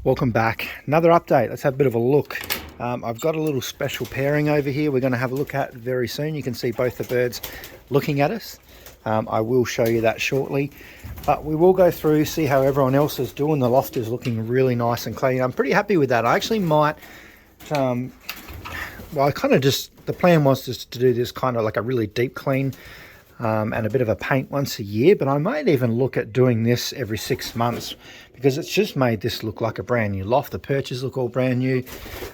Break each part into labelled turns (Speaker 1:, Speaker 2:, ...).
Speaker 1: Welcome back. Another update. Let's have a bit of a look. I've got a little special pairing over here we're going to have a look at very soon. You can see both the birds looking at us. I will show you that shortly, but we will go through, see how everyone else is doing. The loft is looking really nice and clean. I'm pretty happy with that. I actually might, well, I kind of just, the plan was just to do this kind of like a really deep clean and a bit of a paint once a year, but I might even look at doing this every 6 months because it's just made this look like a brand new loft. The perches look all brand new.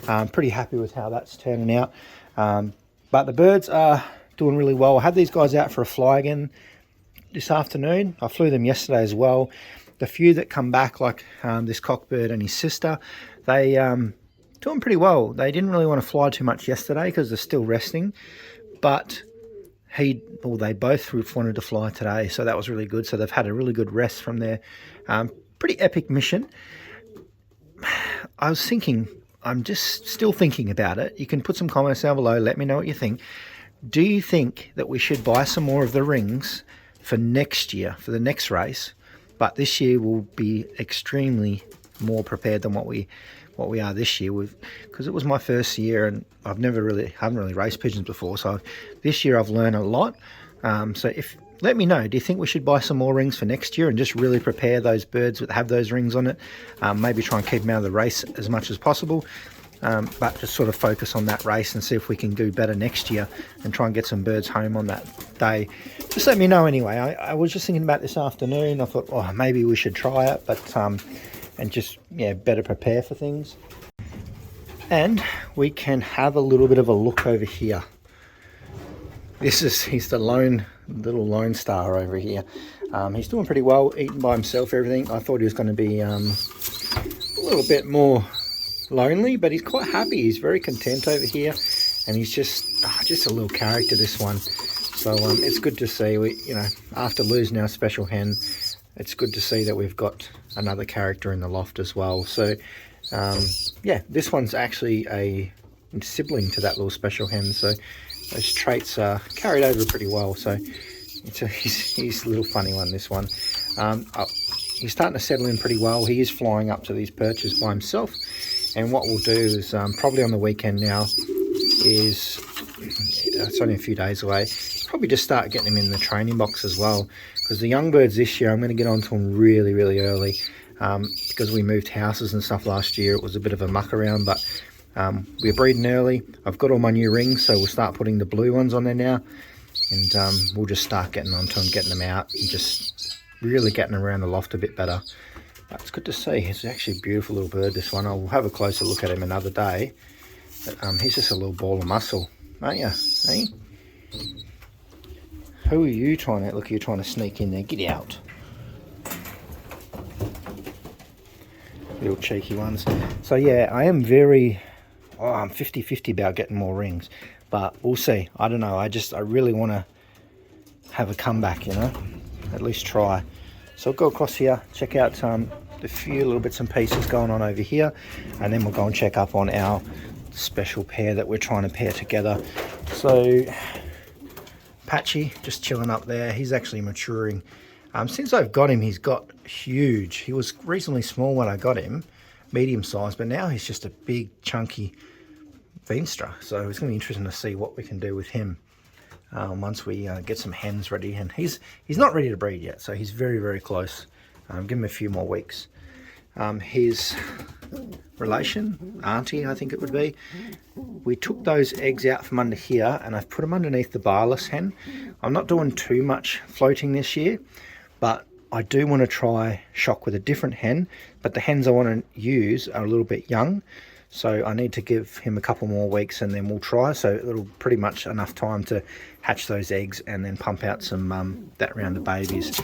Speaker 1: I'm pretty happy with how that's turning out. But the birds are doing really well. I had these guys out for a fly again this afternoon. I flew them yesterday as well. The few that come back, like this cockbird and his sister, they doing pretty well. They didn't really want to fly too much yesterday because they're still resting, but they both wanted to fly today, so that was really good. So they've had a really good rest from their pretty epic mission. I was thinking, I'm just still thinking about it. You can put some comments down below, let me know what you think. Do you think that we should buy some more of the rings for next year, for the next race? But this year we'll be extremely more prepared than what we are this year, because it was my first year and haven't really raced pigeons before. So this year I've learned a lot. So let me know, do you think we should buy some more rings for next year and just really prepare those birds that have those rings on it? Maybe try and keep them out of the race as much as possible, but just sort of focus on that race and see if we can do better next year and try and get some birds home on that day. Just let me know anyway. I was just thinking about this afternoon. I thought, oh, maybe we should try it, but and just, yeah, better prepare for things. And we can have a little bit of a look over here. He's the little lone star over here. He's doing pretty well, eating by himself, everything. I thought he was going to be a little bit more lonely, but he's quite happy. He's very content over here, and he's just a little character, this one. So it's good to see. After losing our special hen, it's good to see that we've got another character in the loft as well. So yeah, this one's actually a sibling to that little special hen, so those traits are carried over pretty well. So he's a little funny one, this one. He's starting to settle in pretty well. He is flying up to these perches by himself, and what we'll do is probably on the weekend now is, it's only a few days away, probably just start getting him in the training box as well, because the young birds this year I'm going to get onto them really, really early. Because we moved houses and stuff last year, it was a bit of a muck around, but we're breeding early. I've got all my new rings, so we'll start putting the blue ones on there now, and we'll just start getting onto them, getting them out, and just really getting around the loft a bit better. But it's good to see. He's actually a beautiful little bird, this one. I'll have a closer look at him another day, but he's just a little ball of muscle, aren't you? Hey? Who are you trying to, look, you're trying to sneak in there, get out. Little cheeky ones. So yeah, I am I'm 50-50 about getting more rings, but we'll see. I don't know, I really want to have a comeback, at least try. So I'll go across here, check out the few little bits and pieces going on over here, and then we'll go and check up on our special pair that we're trying to pair together. So Patchy just chilling up there. He's actually maturing. Since I've got him, he's got huge. He was reasonably small when I got him, medium size, but now he's just a big, chunky Veenstra. So it's going to be interesting to see what we can do with him once we get some hens ready. And he's not ready to breed yet, so he's very, very close. Give him a few more weeks. His relation, auntie, I think it would be, we took those eggs out from under here, and I've put them underneath the barless hen. I'm not doing too much floating this year, but I do want to try shock with a different hen, but the hens I want to use are a little bit young, so I need to give him a couple more weeks and then we'll try. So it'll pretty much enough time to hatch those eggs and then pump out some that round of babies.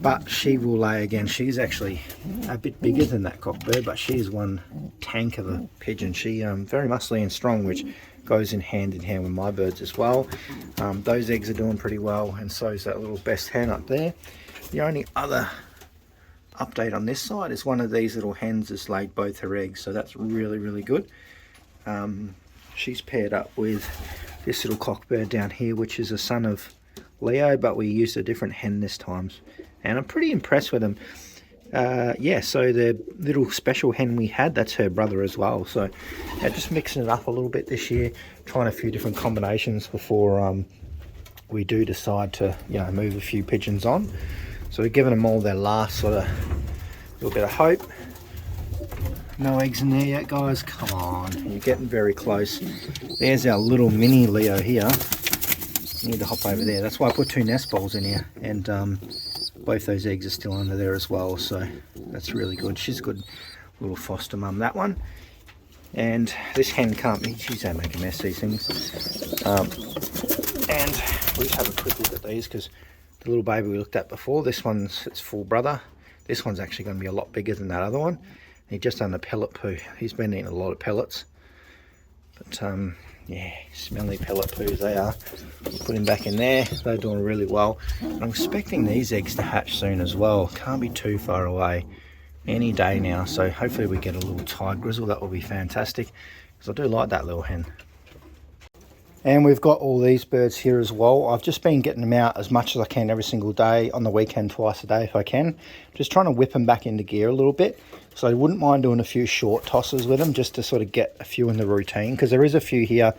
Speaker 1: But she will lay again. She's actually a bit bigger than that cockbird, but she's one tank of a pigeon. She very muscly and strong, which goes in hand with my birds as well. Those eggs are doing pretty well, and so is that little best hen up there. The only other update on this side is one of these little hens has laid both her eggs, so that's really, really good. She's paired up with this little cockbird down here, which is a son of Leo, but we used a different hen this time, and I'm pretty impressed with them. yeah, so the little special hen we had, that's her brother as well. So yeah, just mixing it up a little bit this year, trying a few different combinations before we do decide to, you know, move a few pigeons on. So we're giving them all their last sort of little bit of hope. No eggs in there yet, guys. Come on, you're getting very close. There's our little mini Leo here. You need to hop over there. That's why I put 2 nest balls in here, and both those eggs are still under there as well, so that's really good. She's a good little foster mum, that one. And this hen can't be, she's going to make a mess, these things. And we'll just have a quick look at these, because the little baby we looked at before, this one's its full brother. This one's actually going to be a lot bigger than that other one. He just done a pellet poo. He's been eating a lot of pellets. But yeah, smelly pellet poos they are. Put him back in there. They're doing really well. I'm expecting these eggs to hatch soon as well. Can't be too far away. Any day now. So hopefully we get a little Thai grizzle. That will be fantastic, because I do like that little hen. And we've got all these birds here as well. I've just been getting them out as much as I can every single day, on the weekend twice a day if I can. Just trying to whip them back into gear a little bit. So I wouldn't mind doing a few short tosses with them, just to sort of get a few in the routine, because there is a few here,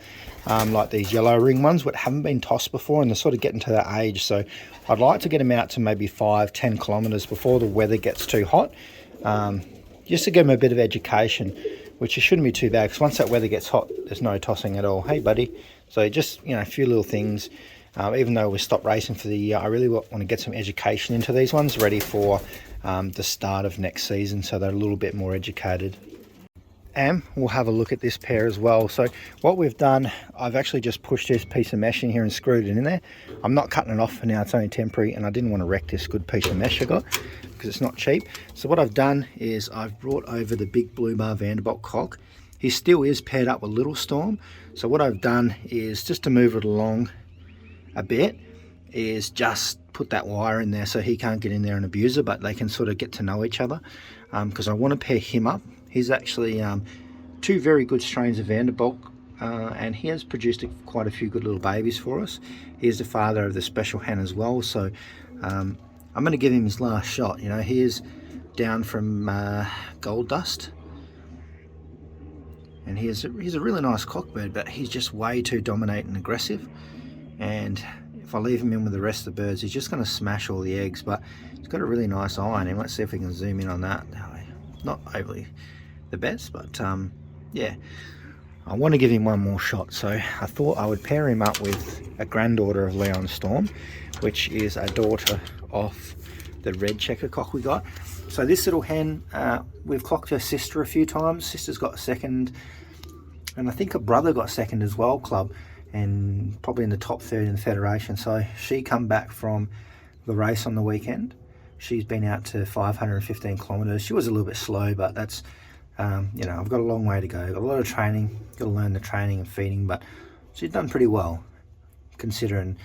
Speaker 1: like these yellow ring ones, that haven't been tossed before, and they're sort of getting to that age. So I'd like to get them out to maybe 5-10 kilometers before the weather gets too hot, just to give them a bit of education, which it shouldn't be too bad, because once that weather gets hot, there's no tossing at all. Hey buddy. So just, you know, a few little things. Even though we stopped racing for the year, I really want to get some education into these ones, ready for the start of next season, so they're a little bit more educated. And we'll have a look at this pair as well. So what we've done, I've actually just pushed this piece of mesh in here and screwed it in there. I'm not cutting it off for now, it's only temporary, and I didn't want to wreck this good piece of mesh I got, because it's not cheap. So what I've done is I've brought over the big blue bar Vanderbilt cock. He still is paired up with Little Storm. So what I've done is, just to move it along a bit, is just put that wire in there so he can't get in there and abuse her, but they can sort of get to know each other, because I want to pair him up. He's actually 2 very good strains of Vanderbilt, and he has produced quite a few good little babies for us. He's the father of the special hen as well, so I'm going to give him his last shot. You know, he is down from gold dust, and he's a really nice cockbird, but he's just way too dominant and aggressive. And if I leave him in with the rest of the birds, he's just going to smash all the eggs. But he's got a really nice eye on him. Let's see if we can zoom in on that. Not overly the best, but yeah, I want to give him one more shot. So I thought I would pair him up with a granddaughter of Leon Storm, which is a daughter of the red checker cock we got. So this little hen, we've clocked her sister a few times. Sister's got second, and I think her brother got second as well, club, and probably in the top third in the federation. So she come back from the race on the weekend. She's been out to 515 kilometers. She was a little bit slow, but that's, you know, I've got a long way to go. Got a lot of training, got to learn the training and feeding, but she's done pretty well considering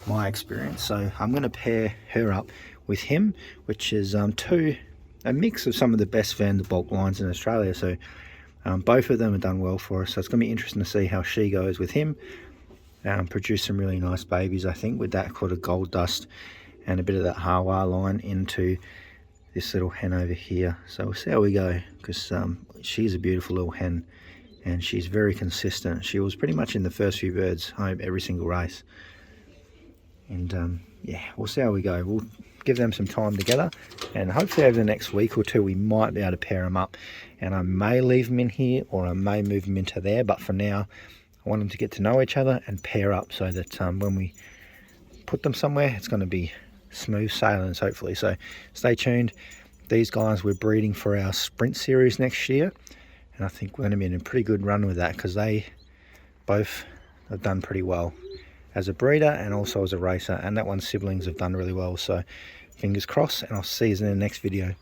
Speaker 1: my experience. So I'm going to pair her up with him, which is a mix of some of the best Vanderbilt lines in Australia. So both of them have done well for us. So it's going to be interesting to see how she goes with him. Produce some really nice babies, I think, with that sort of gold dust and a bit of that Hawa line into this little hen over here. So we'll see how we go, because she's a beautiful little hen, and she's very consistent. She was pretty much in the first few birds home every single race. And yeah, we'll see how we go. We'll give them some time together, and hopefully over the next week or two we might be able to pair them up, and I may leave them in here or I may move them into there, but for now I want them to get to know each other and pair up, so that when we put them somewhere, it's going to be smooth sailing, hopefully. So stay tuned. These guys, we're breeding for our sprint series next year, and I think we're going to be in a pretty good run with that, because they both have done pretty well as a breeder and also as a racer, and that one's siblings have done really well. So fingers crossed, and I'll see you in the next video.